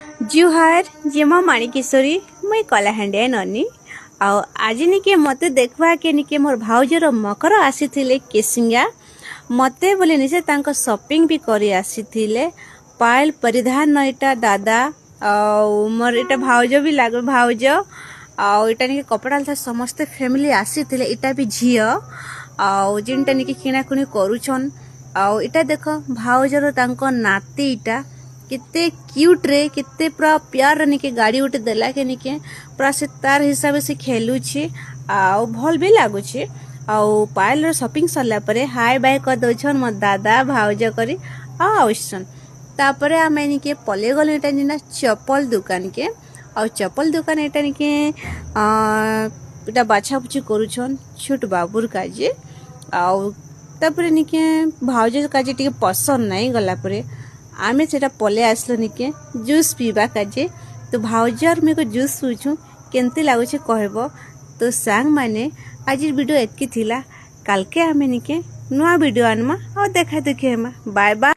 जुहार जेमा माणिकेश्वरी मुई कलाहांडिया ननी आउ आज निके मते देखवा के निके मोर भाउजर मकर आसीथिले केसिंगा मते बोले निसे तांको शॉपिंग भी करी आसीथिले पायल परिधान न इटा दादा आउ मोर इटा भाउज भी लागो भाउज आउ इटा निके कपड़ा था समस्त फैमिली आसीथिले इटा भी झियो आउ जिनटा निके किना कुनी करूछन आउ इटा देखो भाउजर तांको नाती इटा कितने क्यूट रे कितने पूरा प्यार निके गाड़ी उठे देला के निके पूरा से तार हिसाब से खेलू छी आउ भल भी लागू छी आउ पायल शॉपिंग सरला परे हाय बाय कर दोछन मो दादा भाउज करी आउसन तापरे आमे निके पले गल एटा निना चप्पल दुकान के आउ चप्पल दुकान एटा निके एटा बाछा बुची करूछन छोट बाबूर काजे आउ तापरे निके भाउज काजे टिके पसंद नहीं गला परे आमे सेटा पले आसलो निके जूस पीवा काजे तो भाउजर मेरे को जूस पूछूं केंते लागुचे कहबो तो सांग माने आज वीडियो एतकी थिला काल के आमे निके नुआ वीडियो आनमा और देखा देखी हेमा बाय बाय।